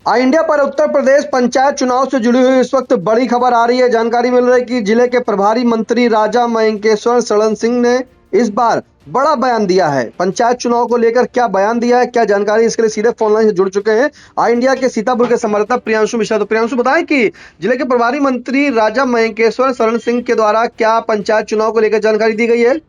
India पर उत्तर प्रदेश पंचायत चुनाव से जुड़ी हुई इस वक्त बड़ी खबर आ रही है। जानकारी मिल रही है कि जिले के प्रभारी मंत्री राजा मयंकेश्वर शरण सिंह ने इस बार बड़ा बयान दिया है। पंचायत चुनाव को लेकर क्या बयान दिया है, क्या जानकारी, इसके लिए सीधे फोन लाइन से जुड़ चुके हैं इंडिया के सीतापुर के संवाददाता प्रियांशु मिश्रा। तो प्रियांशु, बताएं कि जिले के प्रभारी मंत्री राजा मयंकेश्वर शरण सिंह के द्वारा क्या पंचायत चुनाव को लेकर जानकारी दी गई है।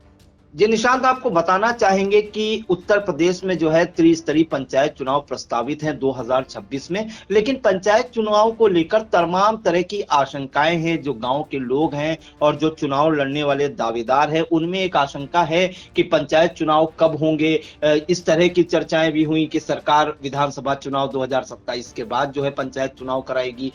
जी निशांत, आपको बताना चाहेंगे कि उत्तर प्रदेश में जो है त्रिस्तरीय पंचायत चुनाव प्रस्तावित हैं 2026 में, लेकिन पंचायत चुनाव को लेकर तमाम तरह की आशंकाएं हैं। जो गांव के लोग हैं और जो चुनाव लड़ने वाले दावेदार हैं, उनमें एक आशंका है कि पंचायत चुनाव कब होंगे। इस तरह की चर्चाएं भी हुई कि सरकार विधानसभा चुनाव 2027 के बाद जो है पंचायत चुनाव कराएगी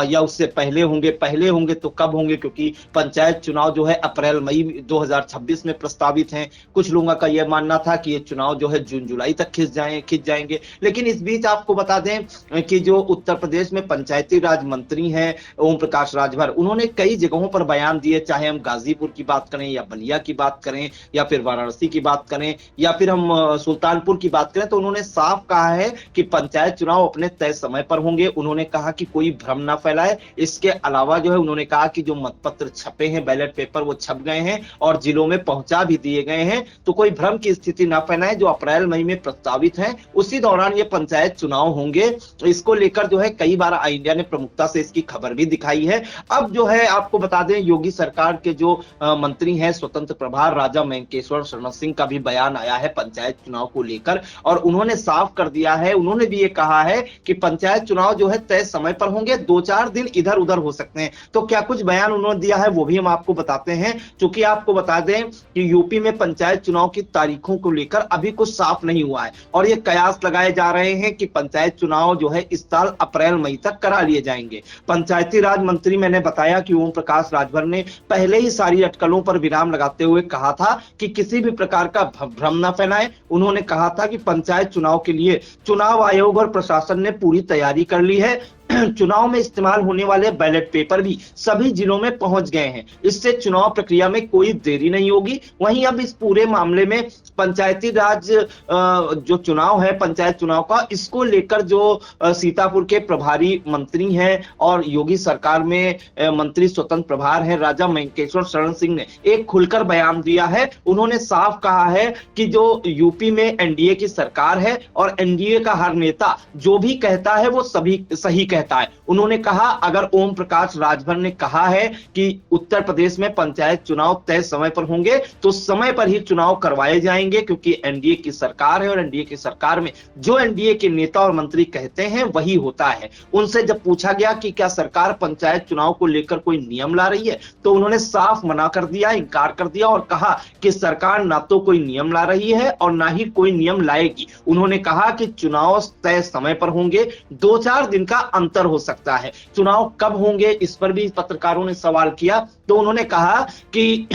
या उससे पहले होंगे तो कब होंगे, क्योंकि पंचायत चुनाव जो है अप्रैल मई 2026 में प्रस्तावित हैं। कुछ लोगों का यह मानना था कि ये चुनाव जो है जून जुलाई तक खिंच जाएंगे। लेकिन इस बीच आपको बता दें कि जो उत्तर प्रदेश में पंचायती राज मंत्री हैं ओम प्रकाश राजभर, उन्होंने कई जगहों पर बयान दिए, चाहे हम गाजीपुर की बात करें या बलिया की बात करें या फिर वाराणसी की बात करें या फिर हम सुल्तानपुर की बात करें, तो उन्होंने साफ कहा है कि पंचायत चुनाव अपने तय समय पर होंगे। उन्होंने कहा कि कोई भ्रम ना फैलाए। इसके अलावा जो है उन्होंने कहा कि जो मतपत्र छपे हैं, बैलेट पेपर, वो छप गए हैं और जिलों में पहुंचा भी दिए गए हैं, तो कोई भ्रम की स्थिति ना फैलाएं। जो अप्रैल मई में प्रस्तावित है उसी दौरान ये पंचायत चुनाव होंगे। इसको लेकर जो है कई बार इंडिया ने प्रमुखता से इसकी खबर भी दिखाई है। अब जो है आपको बता दें, योगी सरकार के जो मंत्री हैं स्वतंत्र प्रभार राजा मयंकेश्वर शरण सिंह का भी बयान आया है पंचायत चुनाव को लेकर, और उन्होंने साफ कर दिया है, उन्होंने भी ये कहा है कि पंचायत चुनाव जो है तय समय पर होंगे, 2-4 दिन इधर उधर हो सकते हैं। तो क्या कुछ बयान उन्होंने दिया है वो भी हम आपको बताते हैं। क्योंकि आपको बता दें कि यूपी में पंचायत चुनाव की तारीखों को लेकर अभी कुछ साफ नहीं हुआ है और ये कयास लगाए जा रहे हैं कि पंचायत चुनाव जो है इस साल अप्रैल मई तक करा लिए जाएंगे। पंचायती राज मंत्री, मैंने बताया कि ओम प्रकाश राजभर ने पहले ही सारी अटकलों पर विराम लगाते हुए कहा था कि किसी भी प्रकार का भ्रम न फैलाएं। उन्होंने कहा था कि पंचायत चुनाव के लिए चुनाव आयोग और प्रशासन ने पूरी तैयारी कर ली है। चुनाव में इस्तेमाल होने वाले बैलेट पेपर भी सभी जिलों में पहुंच गए हैं। इससे चुनाव प्रक्रिया में कोई देरी नहीं होगी। वहीं अब इस पूरे मामले में पंचायती राज जो चुनाव है पंचायत चुनाव का, इसको लेकर जो सीतापुर के प्रभारी मंत्री हैं और योगी सरकार में मंत्री स्वतंत्र प्रभार हैं राजा मयंकेश्वर शरण सिंह ने एक खुलकर बयान दिया है। उन्होंने साफ कहा है कि जो यूपी में एनडीए की सरकार है और एनडीए का हर नेता जो भी कहता है वो सभी सही कहता है। उन्होंने कहा, अगर ओम प्रकाश राजभर ने कहा है कि उत्तर प्रदेश में पंचायत चुनाव तय समय पर होंगे तो समय पर ही चुनाव करवाए जाएंगे, क्योंकि एनडीए की सरकार है और एनडीए की सरकार में जो एनडीए के नेता और मंत्री कहते हैं वही होता है। उनसे जब पूछा गया कि क्या सरकार पंचायत चुनाव को लेकर कोई नियम ला रही है, तो उन्होंने साफ मना कर दिया, इंकार कर दिया और कहा कि सरकार ना तो कोई नियम ला रही है और ना ही कोई नियम लाएगी। उन्होंने कहा कि चुनाव तय समय पर होंगे, 2-4 दिन का अंतर हो सकता है। चुनाव कब होंगे इस पर भी पत्रकारों ने सवाल किया, तो उन्होंने कहा कि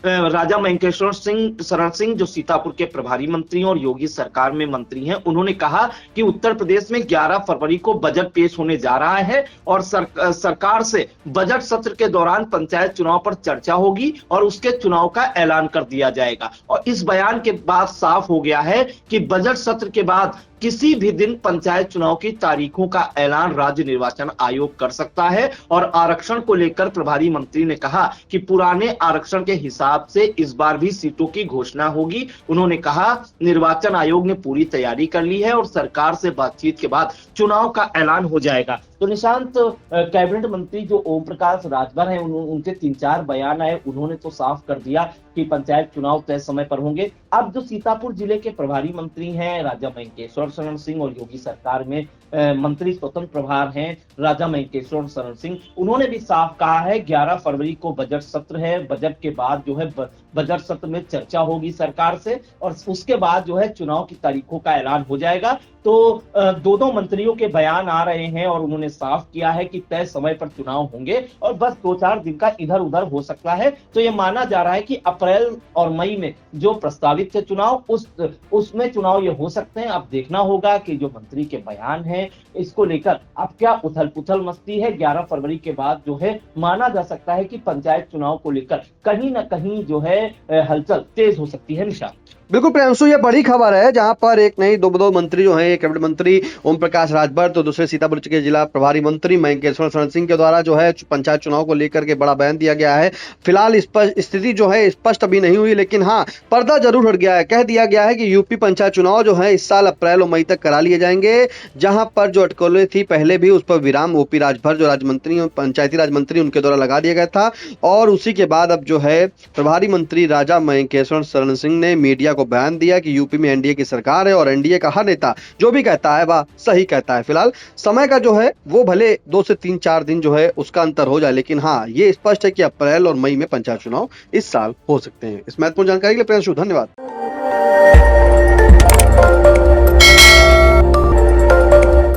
राजा मयंकेश्वर शरण सिंह जो सीतापुर के प्रभारी मंत्री और योगी सरकार में मंत्री हैं, उन्होंने कहा कि उत्तर प्रदेश में 11 फरवरी को बजट पेश होने जा रहा है और सरकार से बजट सत्र के दौरान पंचायत चुनाव पर चर्चा होगी और उसके चुनाव का ऐलान कर दिया जाएगा। और इस बयान के बाद साफ हो गया है कि बजट सत्र के बाद किसी भी दिन पंचायत चुनाव की तारीखों का ऐलान राज्य निर्वाचन आयोग कर सकता है। और आरक्षण को लेकर प्रभारी मंत्री ने कहा कि पुराने आरक्षण के हिसाब से इस बार भी सीटों की घोषणा होगी। उन्होंने कहा, निर्वाचन आयोग ने पूरी तैयारी कर ली है और सरकार से बातचीत के बाद चुनाव का ऐलान हो जाएगा। तो निशांत, कैबिनेट मंत्री जो ओम प्रकाश राजभर हैं, उनके 3-4 बयान आए, उन्होंने तो साफ कर दिया कि पंचायत चुनाव तय समय पर होंगे। अब जो सीतापुर जिले के प्रभारी मंत्री हैं राजा मयंकेश्वर शरण सिंह और योगी सरकार में मंत्री स्वतंत्र प्रभार हैं राजा मयंकेश्वर शरण सिंह, उन्होंने भी साफ कहा है 11 फरवरी को बजट सत्र है। बजट के बाद जो है बजट सत्र में चर्चा होगी सरकार से और उसके बाद जो है चुनाव की तारीखों का ऐलान हो जाएगा। तो दो मंत्रियों के बयान आ रहे हैं और उन्होंने साफ किया है कि तय समय पर चुनाव होंगे और बस 2-4 दिन का इधर उधर हो सकता है। तो ये माना जा रहा है कि अप्रैल और मई में जो प्रस्तावित थे चुनाव, उसमें चुनाव ये हो सकते हैं। अब देखना होगा कि जो मंत्री के बयान है इसको लेकर अब क्या उथल पुथल मस्ती है। 11 फरवरी के बाद जो है माना जा सकता है कि पंचायत चुनाव को लेकर कहीं ना कहीं जो है हलचल तेज हो सकती है। निशा, बिल्कुल प्रियांशु, ये बड़ी खबर है जहां पर एक नहीं दो मंत्री जो हैं, एक कैबिनेट मंत्री ओम प्रकाश राजभर तो दूसरे सीतापुर के जिला प्रभारी मंत्री मयंकेश्वर शरण सिंह के द्वारा जो है पंचायत चुनाव को लेकर के बड़ा बयान दिया गया है। फिलहाल स्थिति जो है स्पष्ट अभी नहीं हुई, लेकिन हाँ पर्दा जरूर हट गया है। कह दिया गया है कि यूपी पंचायत चुनाव जो है इस साल अप्रैल और मई तक करा लिए जाएंगे, जहां पर जो अटकलें थी पहले भी उस पर विराम ओपी राजभर जो राज्य मंत्री पंचायती राज मंत्री उनके द्वारा लगा दिया गया था। और उसी के बाद अब जो है प्रभारी मंत्री राजा मयंकेश्वर शरण सिंह ने मीडिया को बयान दिया कि यूपी में एनडीए की सरकार है और एनडीए का हर नेता जो भी कहता है वह सही कहता है। फिलहाल समय का जो है वो भले 2 से 3-4 दिन जो है उसका अंतर हो जाए, लेकिन हाँ ये स्पष्ट है कि अप्रैल और मई में पंचायत चुनाव इस साल हो सकते हैं। इस महत्वपूर्ण जानकारी के लिए प्रियांशु धन्यवाद।